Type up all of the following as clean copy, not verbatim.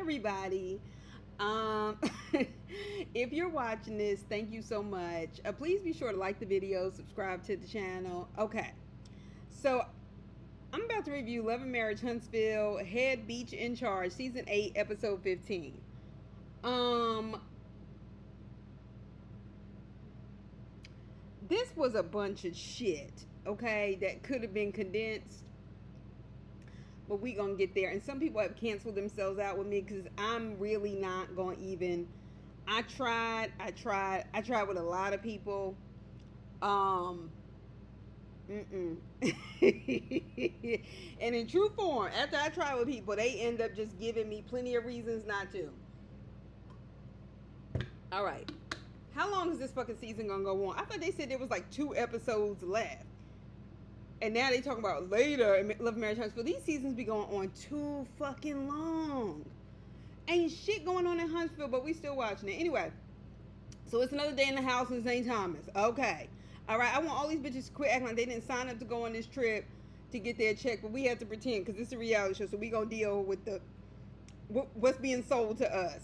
everybody. Um, if you're watching this, thank you so much. Please be sure to like the video, subscribe to the channel. Okay, so I'm about to review Love and Marriage Huntsville, Head Beach in Charge, Season 8, Episode 15. Um, this was a bunch of shit, okay, that could have been condensed, but we gonna get there. And some people have canceled themselves out with me because I'm really not gonna even. I tried with a lot of people. Um, mm-mm. And in true form, after I try with people, they end up just giving me plenty of reasons not to. All right. How long is this fucking season gonna go on? I thought they said there was like 2 episodes left. And now they talking about later in Love and Marriage Huntsville. These seasons be going on too fucking long. Ain't shit going on in Huntsville, but we still watching it. Anyway, so it's another day in the house in St. Thomas. Okay. All right, I want all these bitches to quit acting like they didn't sign up to go on this trip to get their check, but we have to pretend because it's a reality show, so we gonna deal with what's being sold to us.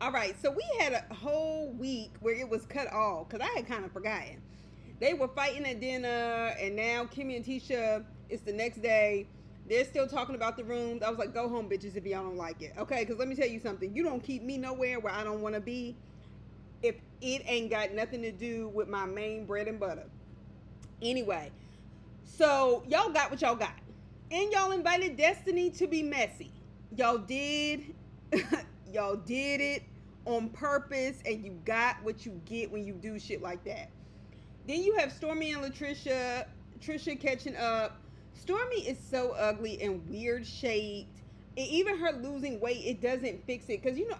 All right, so we had a whole week where it was cut off because I had kind of forgotten. They were fighting at dinner, and now Kimmy and Tisha, it's the next day. They're still talking about the rooms. I was like, go home, bitches, if y'all don't like it. Okay, because let me tell you something. You don't keep me nowhere where I don't want to be if it ain't got nothing to do with my main bread and butter. Anyway, so y'all got what y'all got. And y'all invited Destiny to be messy. Y'all did. Y'all did it on purpose, and you got what you get when you do shit like that. Then you have Stormy and Trisha catching up. Stormy is so ugly and weird shaped. And even her losing weight, it doesn't fix it. Because, you know,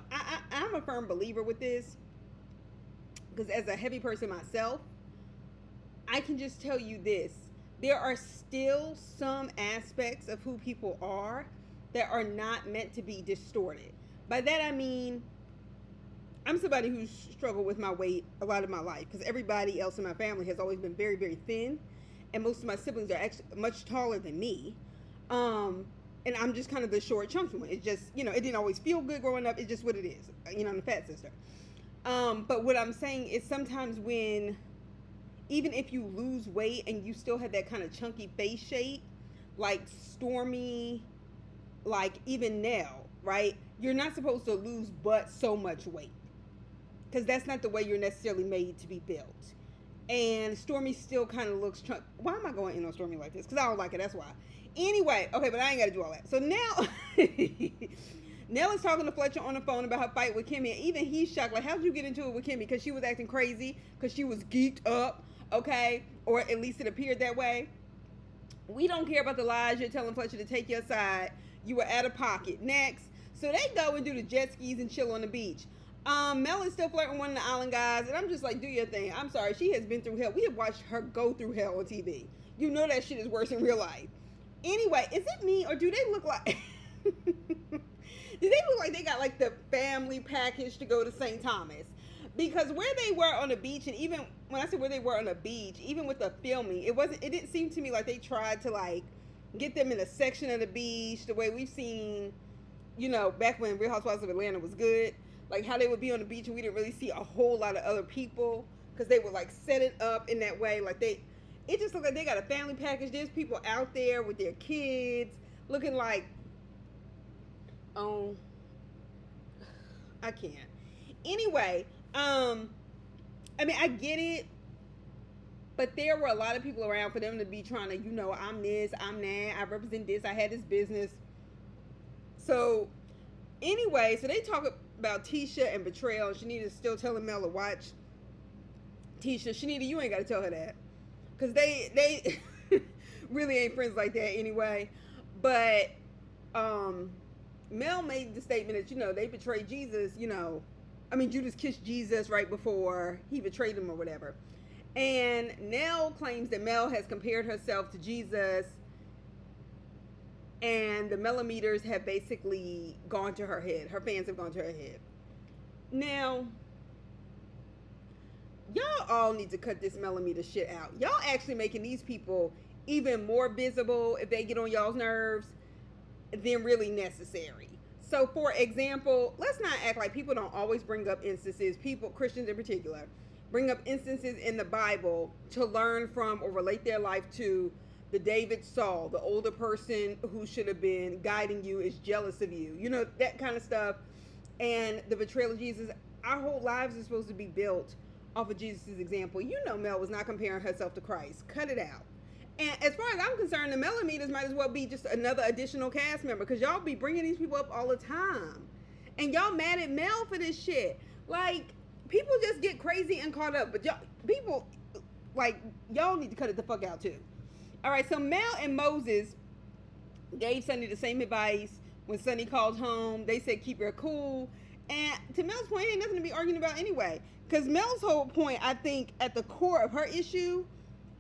I'm a firm believer with this. Because as a heavy person myself, I can just tell you this. There are still some aspects of who people are that are not meant to be distorted. By that I mean, I'm somebody who's struggled with my weight a lot of my life. Because everybody else in my family has always been very, very thin. And most of my siblings are actually much taller than me. And I'm just kind of the short, chunky one. It's just, you know, it didn't always feel good growing up. It's just what it is. You know, I'm the fat sister. But what I'm saying is sometimes when, even if you lose weight and you still have that kind of chunky face shape, like Stormy, like even Nell, right? You're not supposed to lose but so much weight. Because that's not the way you're necessarily made to be built. And Stormy still kind of looks chunky. Why am I going in on Stormy like this? Because I don't like it, that's why. Anyway, okay, but I ain't got to do all that. So now, Nell is talking to Fletcher on the phone about her fight with Kimmy. And even he's shocked. Like, how did you get into it with Kimmy? Because she was acting crazy. Because she was geeked up. Okay? Or at least it appeared that way. We don't care about the lies you're telling Fletcher to take your side. You were out of pocket. Next. So they go and do the jet skis and chill on the beach. Mel is still flirting with one of the island guys. And I'm just like, do your thing. I'm sorry. She has been through hell. We have watched her go through hell on TV. You know that shit is worse in real life. Anyway, is it me or do they look like... Do they look like they got like the family package to go to St. Thomas? Because where they were on the beach, and even when I say where they were on the beach, even with the filming, it didn't seem to me like they tried to like get them in a section of the beach the way we've seen, you know, back when Real Housewives of Atlanta was good. Like how they would be on the beach and we didn't really see a whole lot of other people because they would like set it up in that way. Like it just looked like they got a family package. There's people out there with their kids looking like, oh, I can't. Anyway, I mean, I get it, but there were a lot of people around for them to be trying to, you know, I'm this, I'm that, I represent this, I had this business. So, anyway, so they talk about Tisha and betrayal, and Shanita's still telling Mel to watch Tisha. Shanita, you ain't got to tell her that, because they really ain't friends like that anyway. But, Mel made the statement that, you know, they betrayed Jesus, you know. I mean, Judas kissed Jesus right before he betrayed him or whatever. And Nell claims that Mel has compared herself to Jesus. And the millimeters have basically gone to her head. Her fans have gone to her head. Now, y'all all need to cut this millimeter shit out. Y'all actually making these people even more visible if they get on y'all's nerves than really necessary. So, for example, let's not act like people don't always bring up instances, people, Christians in particular, bring up instances in the Bible to learn from or relate their life to. The David Saul, the older person who should have been guiding you is jealous of you. You know, that kind of stuff. And the betrayal of Jesus. Our whole lives are supposed to be built off of Jesus' example. You know, Mel was not comparing herself to Christ. Cut it out. And as far as I'm concerned, the Melameters might as well be just another additional cast member, because y'all be bringing these people up all the time. And y'all mad at Mel for this shit. Like, people just get crazy and caught up. But y'all, people, like, y'all need to cut it the fuck out too. All right, so Mel and Moses gave Sonny the same advice when Sonny called home. They said, keep her cool. And to Mel's point, ain't nothing to be arguing about anyway. Because Mel's whole point, I think, at the core of her issue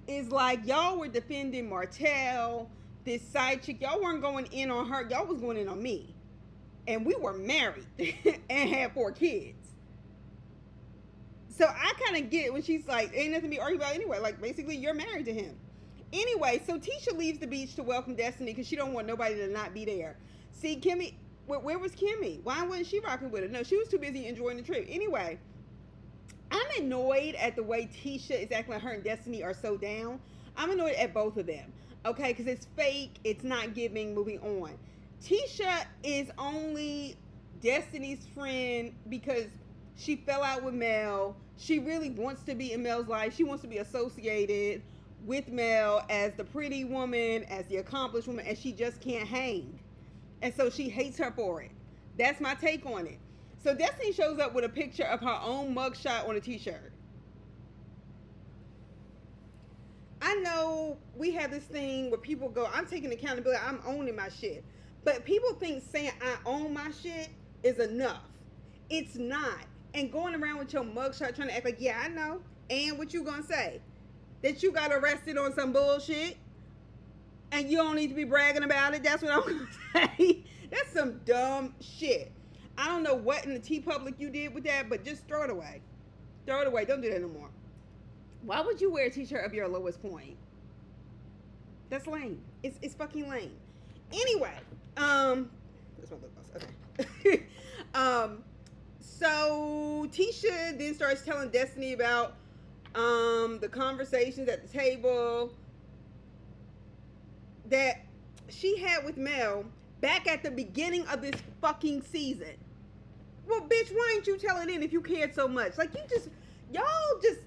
is like, y'all were defending Martell, this side chick. Y'all weren't going in on her. Y'all was going in on me. And we were married and had 4 kids. So I kind of get when she's like, ain't nothing to be argued about anyway. Like, basically, you're married to him. Anyway, so Tisha leaves the beach to welcome Destiny because she don't want nobody to not be there. See, Kimmy, where was Kimmy? Why wasn't she rocking with her? No, she was too busy enjoying the trip. Anyway, I'm annoyed at the way Tisha is acting like her and Destiny are so down. I'm annoyed at both of them, okay? Because it's fake. It's not giving. Moving on. Tisha is only Destiny's friend because she fell out with Mel. She really wants to be in Mel's life. She wants to be associated with Mel as the pretty woman, as the accomplished woman, and she just can't hang. And so she hates her for it. That's my take on it. So Destiny shows up with a picture of her own mugshot on a t-shirt. I know we have this thing where people go, I'm taking accountability, I'm owning my shit. But people think saying I own my shit is enough. It's not. And going around with your mugshot trying to act like, yeah, I know. And what you gonna say? That you got arrested on some bullshit? And you don't need to be bragging about it? That's what I'm gonna say. That's some dumb shit. I don't know what in the T-Public you did with that, but just throw it away. Throw it away. Don't do that no more. Why would you wear a t-shirt of your lowest point? That's lame. It's fucking lame. Anyway, that's my lip gloss. Okay. So Tisha then starts telling Destiny about the conversations at the table that she had with Mel back at the beginning of this fucking season. Well, bitch, why didn't you tell it in if you cared so much? Like, y'all just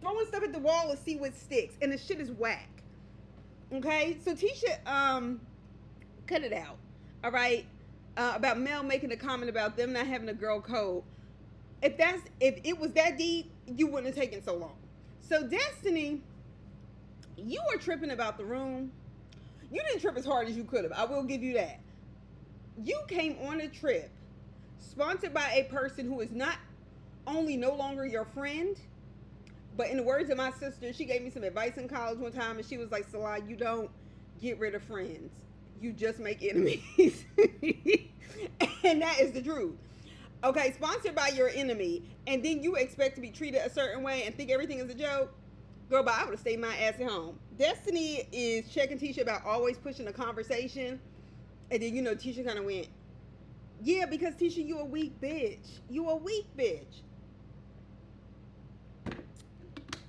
throwing stuff at the wall to see what sticks, and the shit is whack. Okay, so Tisha, cut it out. All right, about Mel making a comment about them not having a girl code. If it was that deep, you wouldn't have taken so long. So Destiny, you were tripping about the room. You didn't trip as hard as you could have. I will give you that. You came on a trip sponsored by a person who is not only no longer your friend, but in the words of my sister, she gave me some advice in college one time, and she was like, Salah, you don't get rid of friends. You just make enemies. And that is the truth. Okay, sponsored by your enemy, and then you expect to be treated a certain way and think everything is a joke? Girl, but I would have stayed my ass at home. Destiny is checking Tisha about always pushing a conversation. And then, Tisha kind of went, yeah, because Tisha, you a weak bitch. You a weak bitch.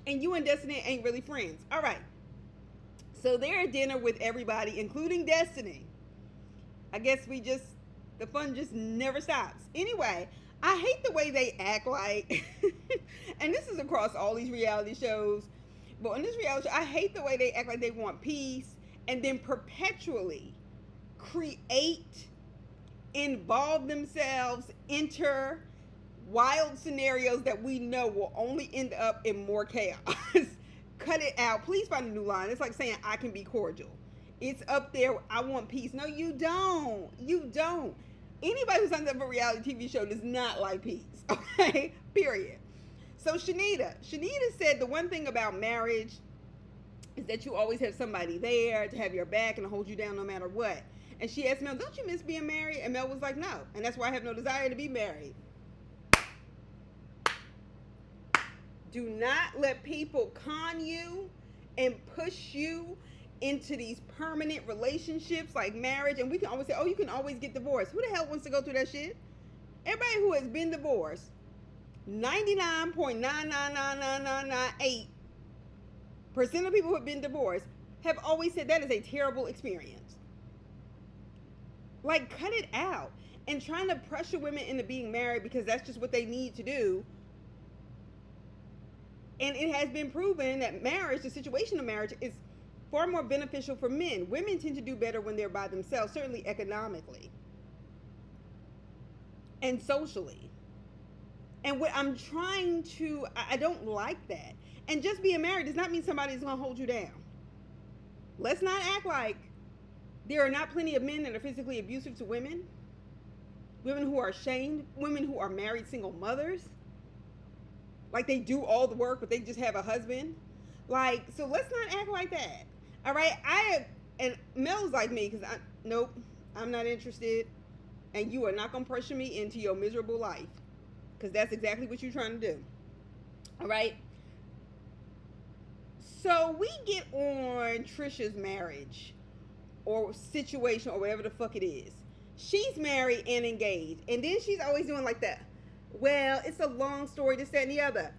And you and Destiny ain't really friends. All right. So they're at dinner with everybody, including Destiny. I guess the fun just never stops. Anyway, I hate the way they act like, and this is across all these reality shows, but on this reality show, I hate the way they act like they want peace and then perpetually create, involve themselves, enter wild scenarios that we know will only end up in more chaos. Cut it out. Please find a new line. It's like saying I can be cordial. It's up there. I want peace. No, you don't. You don't. Anybody who signs up for a reality TV show does not like peace. Okay? Period. So Shanita said the one thing about marriage is that you always have somebody there to have your back and to hold you down no matter what. And she asked Mel, don't you miss being married? And Mel was like, no. And that's why I have no desire to be married. Do not let people con you and push you into these permanent relationships like marriage, and we can always say, oh, you can always get divorced. Who the hell wants to go through that shit? Everybody who has been divorced, 99.9999998% of people who have been divorced have always said that is a terrible experience. Like, cut it out. And trying to pressure women into being married because that's just what they need to do. And it has been proven that marriage, the situation of marriage, is far more beneficial for men. Women tend to do better when they're by themselves, certainly economically and socially. And what I'm trying to, I don't like that. And just being married does not mean somebody's going to hold you down. Let's not act like there are not plenty of men that are physically abusive to women. Women who are ashamed, women who are married single mothers. Like they do all the work, but they just have a husband. Like, so let's not act like that. All right? And Mel's like me, because nope, I'm not interested. And you are not going to pressure me into your miserable life. Because that's exactly what you're trying to do. All right? So we get on Trisha's marriage or situation or whatever the fuck it is. She's married and engaged. And then she's always doing like that. Well, it's a long story, this, that, and the other.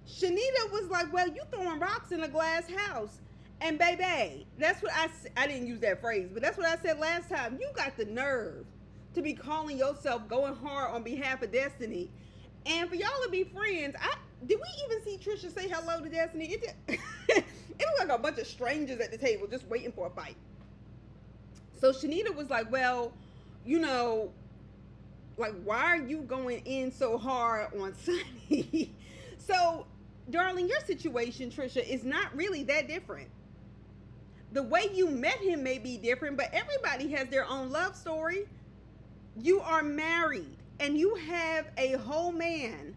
Shanita was like, well, you throwing rocks in a glass house. And baby, that's what I didn't use that phrase, but that's what I said last time. You got the nerve to be calling yourself going hard on behalf of Destiny. And for y'all to be friends, did we even see Trisha say hello to Destiny? It was like a bunch of strangers at the table just waiting for a fight. So Shanita was like, well, you know, like, why are you going in so hard on Sonny? So, darling, your situation, Trisha, is not really that different. The way you met him may be different, but everybody has their own love story. You are married, and you have a whole man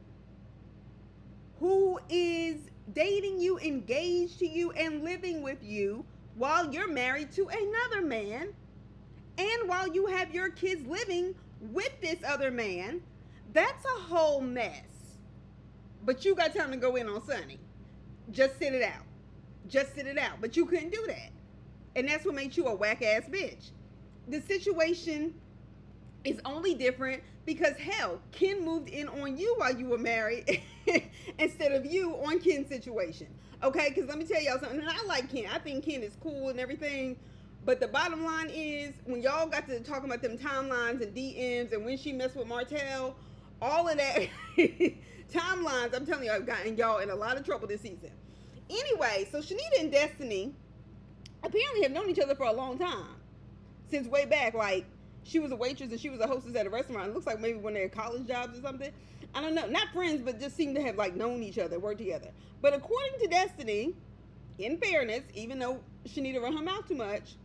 who is dating you, engaged to you, and living with you while you're married to another man, and while you have your kids living with this other man. That's a whole mess. But you got time to go in on Sonny. Just sit it out. Just sit it out. But you couldn't do that. And that's what made you a whack-ass bitch. The situation is only different because, hell, Ken moved in on you while you were married instead of you on Ken's situation. Okay? Because let me tell y'all something. And I like Ken. I think Ken is cool and everything. But the bottom line is, when y'all got to talking about them timelines and DMs and when she messed with Martell, all of that timelines, I'm telling you, I've gotten y'all in a lot of trouble this season. Anyway, so Shanita and Destiny apparently have known each other for a long time. Since way back, like, she was a waitress and she was a hostess at a restaurant. It looks like maybe one of their college jobs or something. I don't know. Not friends, but just seem to have, like, known each other, worked together. But according to Destiny, in fairness, even though Shanita run her mouth too much,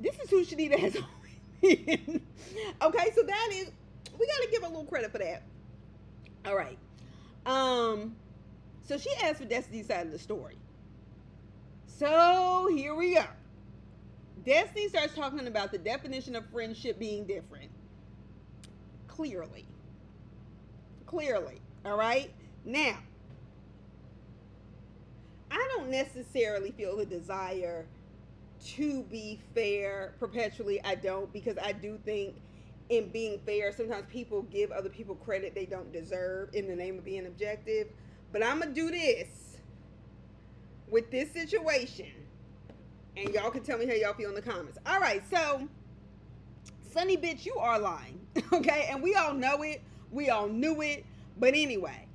this is who Shanita has always been. Okay, so that is, we got to give a little credit for that. All right. So she asked for Destiny's side of the story. So here we go. Destiny starts talking about the definition of friendship being different. Clearly. All right. Now, I don't necessarily feel the desire to be fair perpetually. I don't, because I do think in being fair, sometimes people give other people credit they don't deserve in the name of being objective. But I'm going to do this with this situation. And y'all can tell me how y'all feel in the comments. All right, so, Sonny, bitch, you are lying. Okay? And we all know it. We all knew it. But anyway.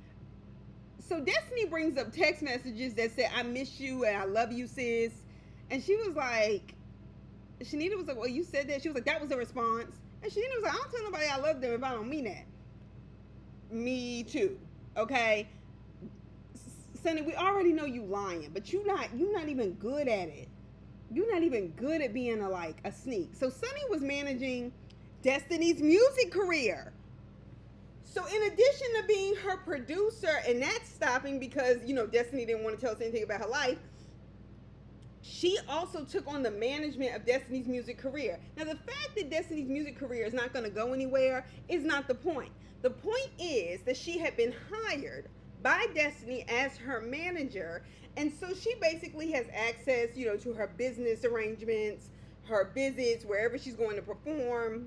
So, Destiny brings up text messages that say, I miss you and I love you, sis. And she was like, Shanita was like, well, you said that. She was like, that was a response. And Shanita was like, I don't tell nobody I love them if I don't mean that. Me too. Okay? Sonny, we already know you lying, but you're not even good at it. You're not even good at being a sneak. So Sonny was managing Destiny's music career. So in addition to being her producer, and that's stopping because, Destiny didn't want to tell us anything about her life, she also took on the management of Destiny's music career. Now, the fact that Destiny's music career is not going to go anywhere is not the point. The point is that she had been hired by Destiny as her manager. And so she basically has access, to her business arrangements, her visits, wherever she's going to perform,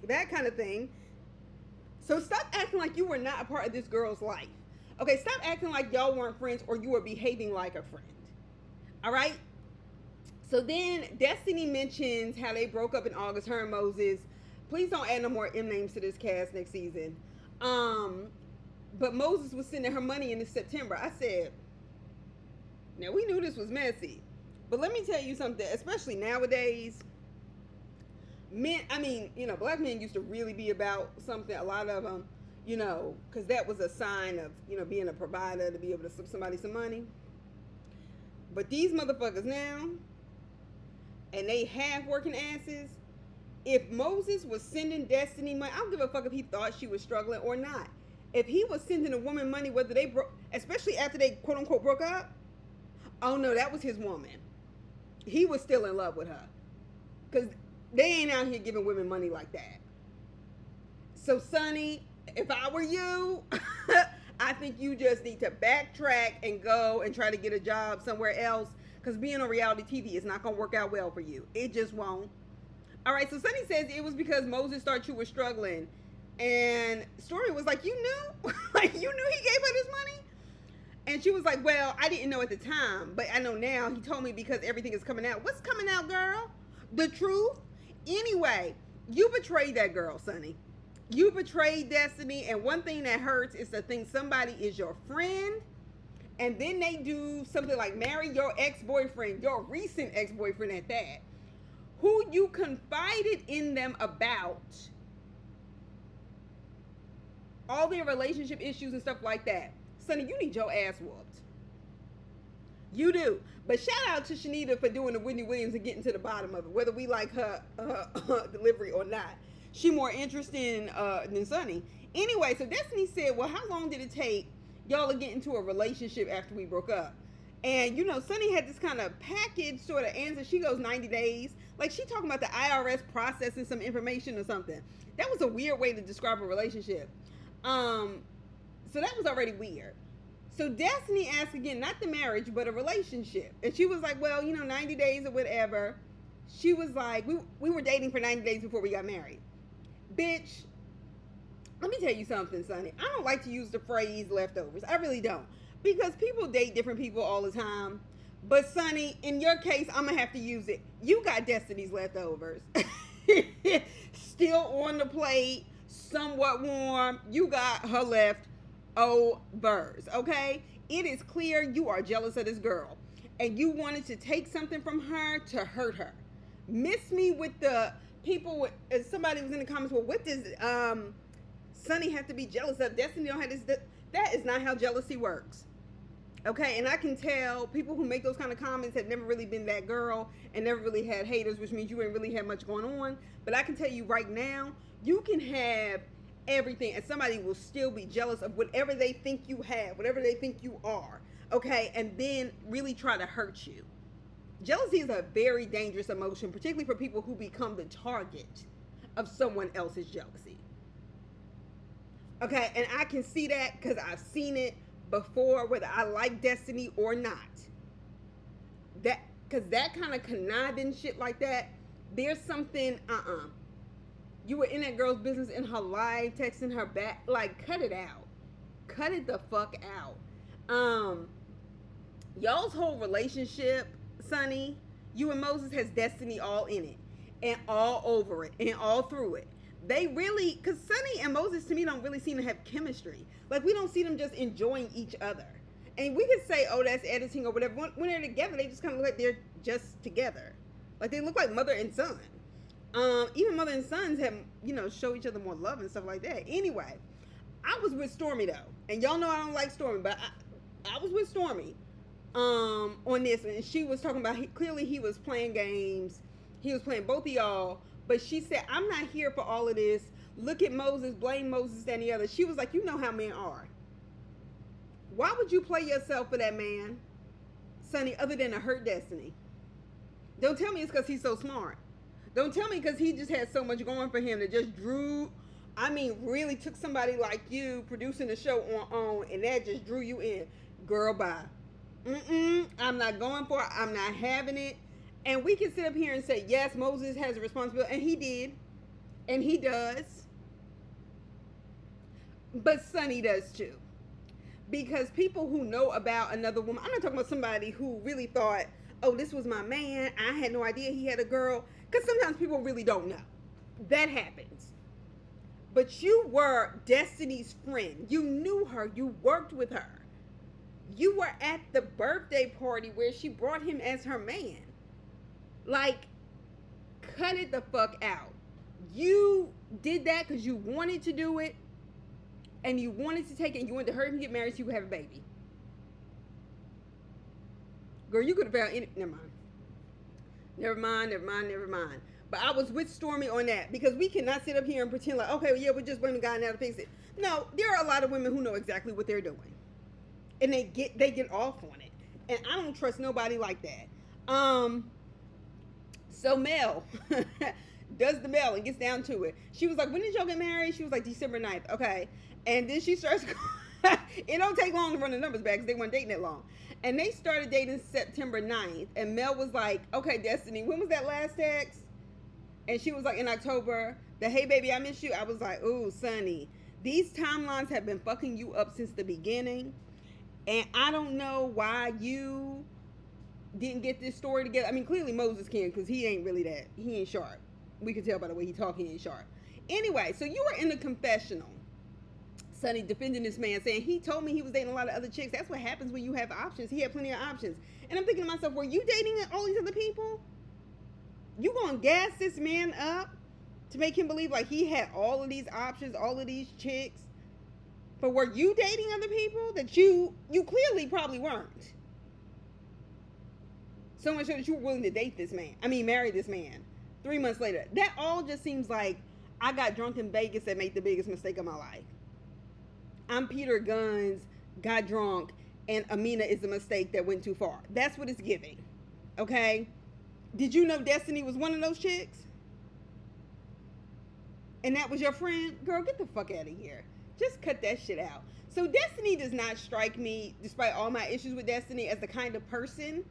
that kind of thing. So stop acting like you were not a part of this girl's life. Okay, stop acting like y'all weren't friends or you were behaving like a friend. All right? So then Destiny mentions how they broke up in August, her and Moses. Please don't add no more M names to this cast next season. But Moses was sending her money in September. I said, now we knew this was messy. But let me tell you something, especially nowadays, black men used to really be about something, a lot of them, because that was a sign of, being a provider, to be able to slip somebody some money. But these motherfuckers now, and they half working asses, if Moses was sending Destiny money, I don't give a fuck if he thought she was struggling or not. If he was sending a woman money, whether they broke, especially after they quote unquote broke up, oh no, that was his woman. He was still in love with her. Because they ain't out here giving women money like that. So, Sonny, if I were you, I think you just need to backtrack and go and try to get a job somewhere else. Because being on reality TV is not going to work out well for you. It just won't. All right, so Sonny says it was because Moses thought you were struggling. And Stormy was like, you knew? Like, you knew he gave her this money? And she was like, well, I didn't know at the time. But I know now. He told me because everything is coming out. What's coming out, girl? The truth? Anyway, you betrayed that girl, Sonny. You betrayed Destiny, and one thing that hurts is to think somebody is your friend, and then they do something like marry your ex-boyfriend, your recent ex-boyfriend at that, who you confided in them about all their relationship issues and stuff like that. Sonny, you need your ass whooped. You do. But shout out to Shanita for doing the Whitney Williams and getting to the bottom of it, whether we like her delivery or not. She more interesting than Sonny. Anyway, so Destiny said, well, how long did it take y'all to get into a relationship after we broke up? And, Sonny had this kind of package sort of answer. She goes 90 days. Like, she talking about the IRS processing some information or something. That was a weird way to describe a relationship. So that was already weird. So Destiny asked again, not the marriage, but a relationship. And she was like, well, 90 days or whatever. She was like, we were dating for 90 days before we got married. Bitch, let me tell you something, Sonny. I don't like to use the phrase leftovers. I really don't. Because people date different people all the time. But Sonny, in your case, I'm going to have to use it. You got Destiny's leftovers. Still on the plate, somewhat warm. You got her leftovers, okay? It is clear you are jealous of this girl. And you wanted to take something from her to hurt her. Miss me with the people, somebody was in the comments, well, what does Sonny have to be jealous of? Destiny don't have this. That is not how jealousy works. Okay, and I can tell people who make those kind of comments have never really been that girl and never really had haters, which means you ain't really had much going on. But I can tell you right now, you can have everything and somebody will still be jealous of whatever they think you have, whatever they think you are. Okay, and then really try to hurt you. Jealousy is a very dangerous emotion, particularly for people who become the target of someone else's jealousy. Okay, and I can see that because I've seen it before, whether I like Destiny or not. Because that kind of conniving shit like that, there's something, You were in that girl's business in her life, texting her back. Like, cut it out. Cut it the fuck out. Y'all's whole relationship, Sonny, you and Moses, has Destiny all in it. And all over it. And all through it. They really, because Sonny and Moses to me don't really seem to have chemistry. Like, we don't see them just enjoying each other. And we could say, oh, that's editing or whatever. When they're together, they just kind of look like they're just together. Like, they look like mother and son. Even mother and sons have, show each other more love and stuff like that. Anyway, I was with Stormy, though. And y'all know I don't like Stormy, but I was with Stormy on this. And she was talking about, clearly he was playing games. He was playing both of y'all. But she said, I'm not here for all of this. Look at Moses, blame Moses and the other. She was like, you know how men are. Why would you play yourself for that man, Sonny, other than to hurt Destiny? Don't tell me it's because he's so smart. Don't tell me because he just had so much going for him that just drew I mean, really took somebody like you producing a show on, and that just drew you in. Girl, bye. I'm not going for it. I'm not having it. And we can sit up here and say, yes, Moses has a responsibility, and he did, and he does. But Sonny does too. Because people who know about another woman, I'm not talking about somebody who really thought, oh, this was my man. I had no idea he had a girl. Because sometimes people really don't know. That happens. But you were Destiny's friend. You knew her. You worked with her. You were at the birthday party where she brought him as her man. Like, cut it the fuck out. You did that because you wanted to do it. And you wanted to take it, and you wanted to hurry him get married so you could have a baby. Girl, you could have found any... Never mind. But I was with Stormy on that, because we cannot sit up here and pretend like, okay, well, yeah, we're just blaming God now to fix it. No, there are a lot of women who know exactly what they're doing. And they get off on it. And I don't trust nobody like that. So Mel does the Mel and gets down to it. She was like, when did y'all get married? She was like, December 9th. Okay. And then she starts, it don't take long to run the numbers back because they weren't dating that long. And they started dating September 9th. And Mel was like, okay, Destiny, when was that last text? And she was like, in October. The hey, baby, I miss you. I was like, ooh, Sonny, these timelines have been fucking you up since the beginning. And I don't know why you didn't get this story together. I mean, clearly Moses can, because he ain't really that. He ain't sharp. We can tell by the way he talk, he ain't sharp. Anyway, so you were in the confessional. Sonny defending this man, saying he told me he was dating a lot of other chicks. That's what happens when you have options. He had plenty of options. And I'm thinking to myself, were you dating all these other people? You gonna gas this man up to make him believe like he had all of these options, all of these chicks? But were you dating other people that you clearly probably weren't? So much so that you were willing to date this man. I mean, marry this man. 3 months later. That all just seems like I got drunk in Vegas and made the biggest mistake of my life. I'm Peter Guns, got drunk, and Amina is a mistake that went too far. That's what it's giving. Okay? Did you know Destiny was one of those chicks? And that was your friend? Girl, get the fuck out of here. Just cut that shit out. So Destiny does not strike me, despite all my issues with Destiny, as the kind of person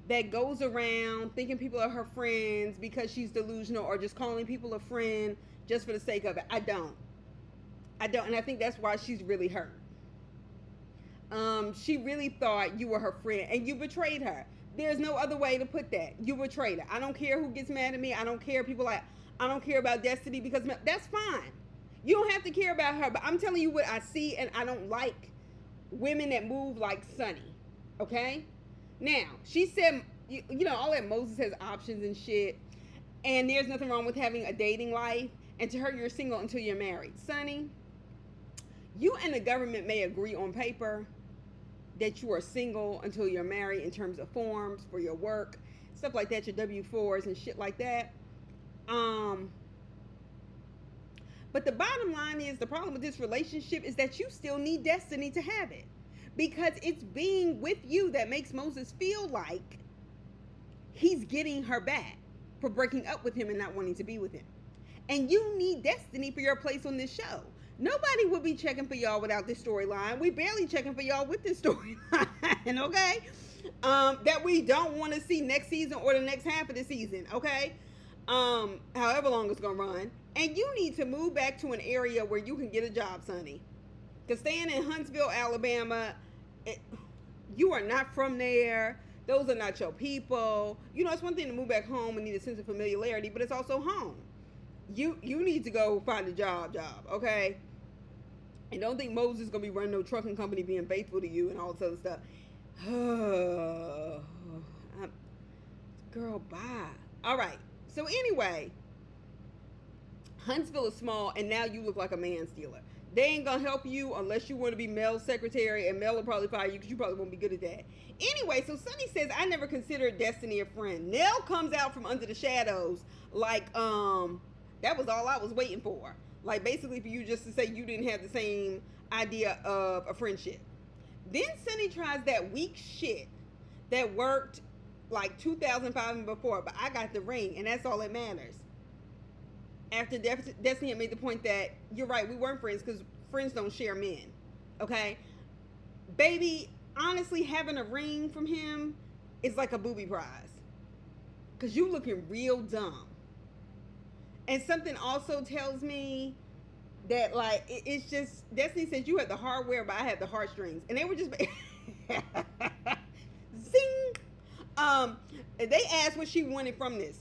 that goes around thinking people are her friends because she's delusional, or just calling people a friend just for the sake of it. I don't. And I think that's why she's really hurt. She really thought you were her friend, and you betrayed her. There's no other way to put that. You betrayed her. I don't care who gets mad at me. I don't care. People like, I don't care about Destiny because that's fine. You don't have to care about her, but I'm telling you what I see, and I don't like women that move like Sonny. Okay? Now, she said, you know, all that Moses has options and shit, and there's nothing wrong with having a dating life, and to her, you're single until you're married. Sonny, you and the government may agree on paper that you are single until you're married in terms of forms for your work, stuff like that, your W-4s and shit like that. But the bottom line is, the problem with this relationship is that you still need Destiny to have it. Because it's being with you that makes Moses feel like he's getting her back for breaking up with him and not wanting to be with him. And you need Destiny for your place on this show. Nobody would be checking for y'all without this storyline. We barely checking for y'all with this storyline, okay? That we don't want to see next season or the next half of the season, okay? However long it's going to run. And you need to move back to an area where you can get a job, Sonny. Because staying in Huntsville, Alabama, you are not from there. Those are not your people. You know, it's one thing to move back home and need a sense of familiarity, but it's also home. You need to go find a job, okay? And don't think Moses is going to be running no trucking company being faithful to you and all this other stuff. Girl, bye. All right. So anyway, Huntsville is small, and now you look like a man stealer. They ain't going to help you unless you want to be Mel's secretary, and Mel will probably fire you because you probably won't be good at that. Anyway, so Sonny says, I never considered Destiny a friend. Nell comes out from under the shadows like, that was all I was waiting for. Like, basically for you just to say you didn't have the same idea of a friendship. Then Sonny tries that weak shit that worked like 2005 and before, but I got the ring, and that's all that matters. after Destiny had made the point that you're right, we weren't friends because friends don't share men. Okay, baby, honestly, having a ring from him is like a booby prize because you looking real dumb. And something also tells me that like it's just Destiny says you had the hardware, but I had the heartstrings, and they were just zing. They asked what she wanted from this.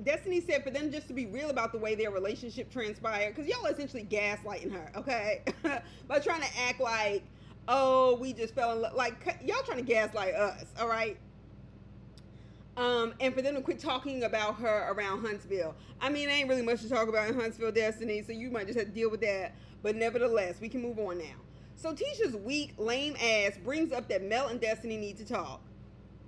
Destiny said for them just to be real about the way their relationship transpired, because y'all essentially gaslighting her, okay, by trying to act like, oh, we just fell in love, like y'all trying to gaslight us, all right. And for them to quit talking about her around Huntsville. I mean, there ain't really much to talk about in Huntsville, Destiny, so you might just have to deal with that. But nevertheless, we can move on now. So Tisha's weak, lame ass brings up that Mel and Destiny need to talk.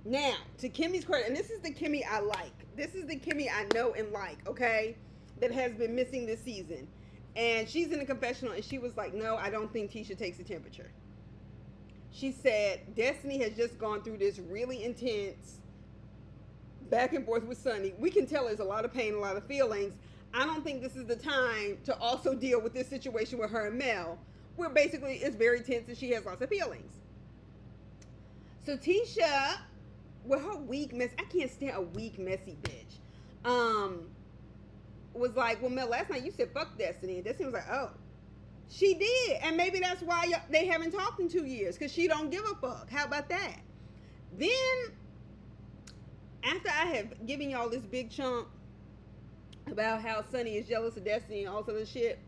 Now, to Kimmy's credit, and this is the Kimmy I like. This is the Kimmy I know and like, okay? That has been missing this season. And she's in a confessional, and she was like, no, I don't think Tisha takes the temperature. She said, Destiny has just gone through this really intense back and forth with Sonny. We can tell there's a lot of pain, a lot of feelings. I don't think this is the time to also deal with this situation with her and Mel, where basically it's very tense and she has lots of feelings. So Tisha, with her weak mess, I can't stand a weak, messy bitch, was like, well, Mel, last night you said fuck Destiny, and Destiny was like, oh, she did, and maybe that's why they haven't talked in 2 years, because she don't give a fuck. How about that? Then after I have given y'all this big chunk about how Sonny is jealous of Destiny and all this other shit,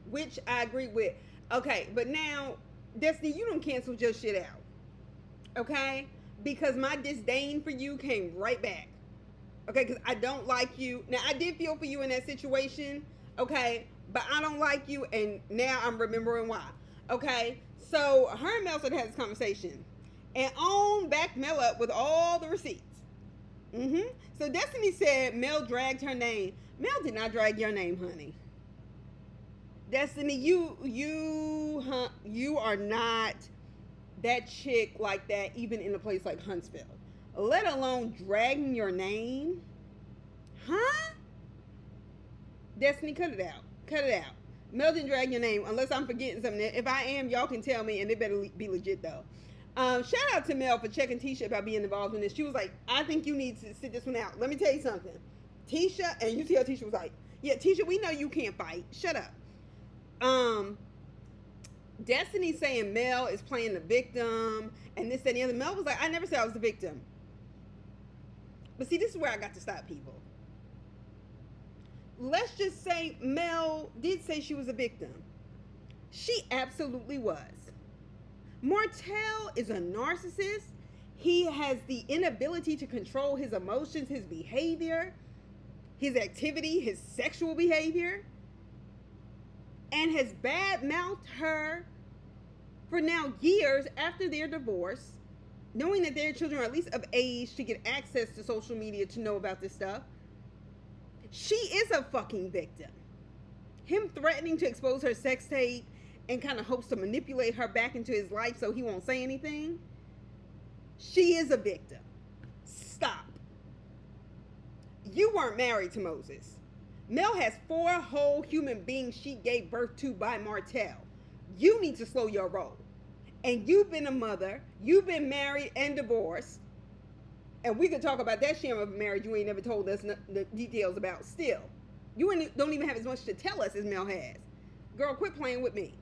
which I agree with. Okay, but now, Destiny, you done canceled your shit out. Okay? Because my disdain for you came right back. Okay, because I don't like you. Now, I did feel for you in that situation. Okay? But I don't like you, and now I'm remembering why. Okay? So, her and Mel had this conversation. And backed Mel up with all the receipts. So Destiny said Mel dragged her name. Mel did not drag your name, honey. Destiny, you are not that chick like that, even in a place like Huntsville. Let alone dragging your name. Huh? Destiny, cut it out. Cut it out. Mel didn't drag your name, unless I'm forgetting something. If I am, y'all can tell me, and it better be legit, though. Shout out to Mel for checking Tisha about being involved in this. She was like, I think you need to sit this one out. Let me tell you something. Tisha, and you see how Tisha was like, yeah, Tisha, we know you can't fight. Shut up. Destiny saying Mel is playing the victim, and this, that, and the other. Mel was like, I never said I was the victim. But see, this is where I got to stop people. Let's just say Mel did say she was a victim. She absolutely was. Martell is a narcissist. He has the inability to control his emotions, his behavior, his activity, his sexual behavior, and has bad-mouthed her for now years after their divorce, knowing that their children are at least of age to get access to social media to know about this stuff. She is a fucking victim. Him threatening to expose her sex tape and kind of hopes to manipulate her back into his life so he won't say anything. She is a victim. Stop. You weren't married to Moses. Mel has 4 whole human beings she gave birth to by Martell. You need to slow your roll. And you've been a mother. You've been married and divorced. And we could talk about that sham of marriage you ain't never told us the details about still. You don't even have as much to tell us as Mel has. Girl, quit playing with me.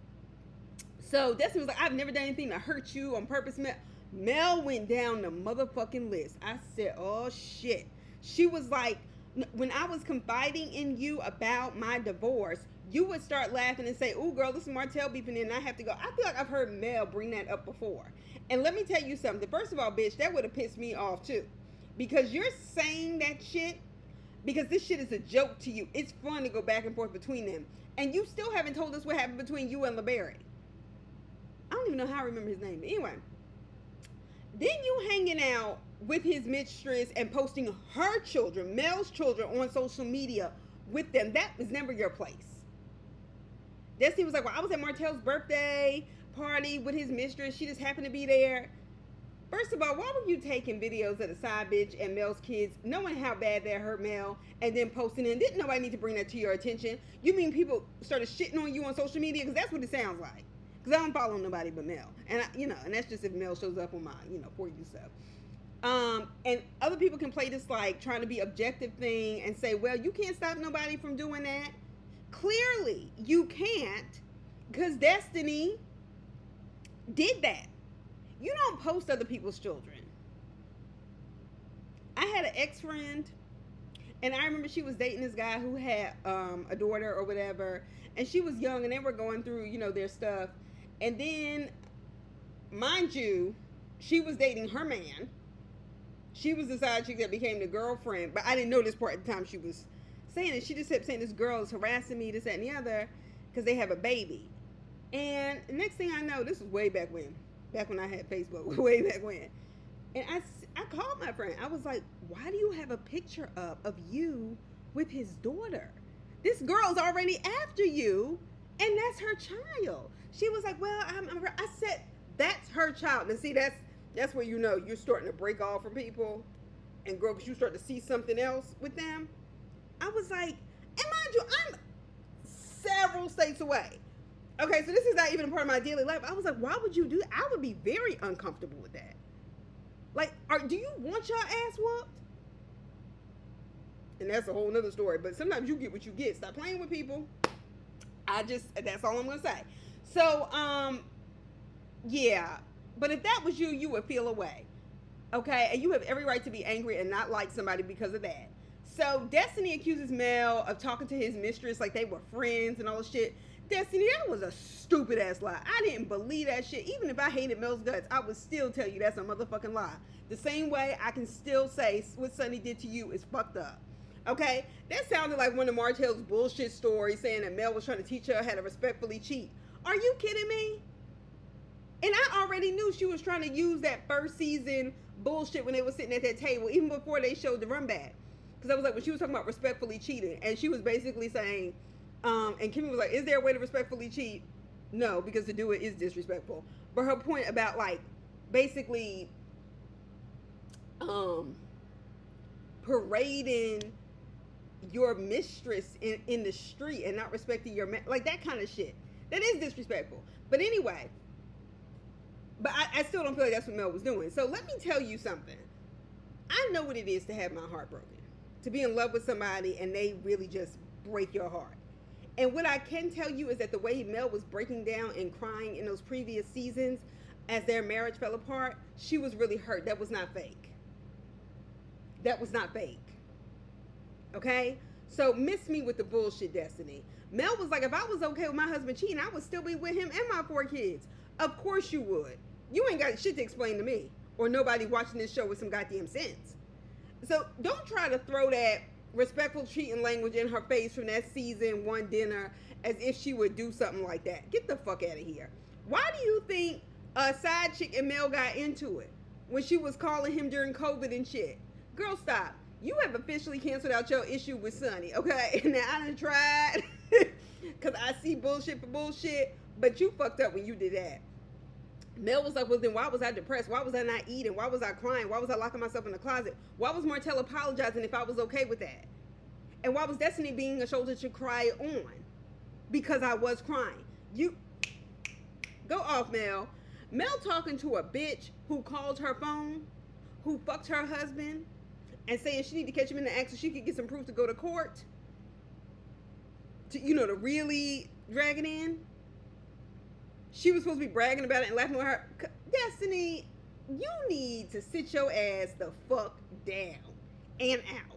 So Destiny was like, I've never done anything to hurt you on purpose. Mel went down the motherfucking list. I said, oh shit. She was like, when I was confiding in you about my divorce, you would start laughing and say, ooh girl, this is Martell beeping in and I have to go. I feel like I've heard Mel bring that up before. And let me tell you something. First of all, bitch, that would have pissed me off too. Because you're saying that shit because this shit is a joke to you. It's fun to go back and forth between them. And you still haven't told us what happened between you and LeBerry. I don't even know how I remember his name. But anyway. Then you hanging out with his mistress and posting her children, Mel's children, on social media with them. That was never your place. Destiny was like, well, I was at Martell's birthday party with his mistress. She just happened to be there. First of all, why were you taking videos of the side bitch and Mel's kids, knowing how bad that hurt Mel, and then posting it? Didn't nobody need to bring that to your attention? You mean people started shitting on you on social media? Because that's what it sounds like. Because I don't follow nobody but Mel. And, and that's just if Mel shows up on my, For You stuff. And other people can play this, like, trying to be objective thing and say, well, you can't stop nobody from doing that. Clearly, you can't, because Destiny did that. You don't post other people's children. I had an ex-friend, and I remember she was dating this guy who had a daughter or whatever, and she was young, and they were going through, their stuff. And then, mind you, she was dating her man. She was the side chick that became the girlfriend, but I didn't know this part at the time she was saying it. She just kept saying, this girl is harassing me, this, that, and the other, because they have a baby. And the next thing I know, this was way back when I had Facebook, way back when. And I called my friend. I was like, why do you have a picture up of you with his daughter? This girl's already after you, and that's her child. She was like, well, I said, that's her child. And see, that's where you're starting to break off from people and grow, because you start to see something else with them. I was like, and mind you, I'm several states away. Okay, so this is not even a part of my daily life. I was like, why would you do that? I would be very uncomfortable with that. Like, do you want your ass whooped? And that's a whole nother story. But sometimes you get what you get. Stop playing with people. That's all I'm going to say. So, yeah. But if that was you, you would feel away. Okay? And you have every right to be angry and not like somebody because of that. So, Destiny accuses Mel of talking to his mistress like they were friends and all this shit. Destiny, that was a stupid ass lie. I didn't believe that shit. Even if I hated Mel's guts, I would still tell you that's a motherfucking lie. The same way I can still say what Sonny did to you is fucked up. Okay? That sounded like one of Martell's bullshit stories saying that Mel was trying to teach her how to respectfully cheat. Are you kidding me? And I already knew she was trying to use that first season bullshit when they were sitting at that table, even before they showed the run back. Because I was like, when she was talking about respectfully cheating, and she was basically saying, and Kimmy was like, is there a way to respectfully cheat? No, because to do it is disrespectful. But her point about, like, basically parading your mistress in the street and not respecting your like that kind of shit, that is disrespectful. But anyway, but I still don't feel like that's what Mel was doing. So let me tell you something. I know what it is to have my heart broken, to be in love with somebody and they really just break your heart. And what I can tell you is that the way Mel was breaking down and crying in those previous seasons as their marriage fell apart, she was really hurt. That was not fake. That was not fake. Okay? So miss me with the bullshit, Destiny. Mel was like, if I was okay with my husband cheating, I would still be with him and my 4 kids. Of course you would. You ain't got shit to explain to me or nobody watching this show with some goddamn sense. So don't try to throw that respectful cheating language in her face from that season 1 dinner as if she would do something like that. Get the fuck out of here. Why do you think a side chick and Mel got into it when she was calling him during COVID and shit? Girl, stop. You have officially canceled out your issue with Sonny, okay? Now, I done tried because I see bullshit for bullshit, but you fucked up when you did that. Mel was like, well, then why was I depressed? Why was I not eating? Why was I crying? Why was I locking myself in the closet? Why was Martell apologizing if I was okay with that? And why was Destiny being a shoulder to cry on? Because I was crying. You go off, Mel. Mel talking to a bitch who called her phone, who fucked her husband, and saying she need to catch him in the act so she could get some proof to go to court. To really drag it in. She was supposed to be bragging about it and laughing with her. Destiny, you need to sit your ass the fuck down and out.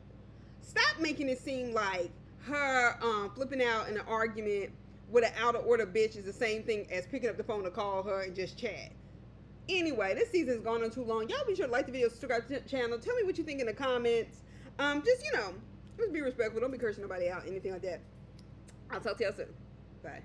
Stop making it seem like her flipping out in an argument with an out of order bitch is the same thing as picking up the phone to call her and just chat. Anyway, this season's gone on too long. Y'all be sure to like the video, subscribe to the channel. Tell me what you think in the comments. Just be respectful. Don't be cursing nobody out, anything like that. I'll talk to y'all soon. Bye.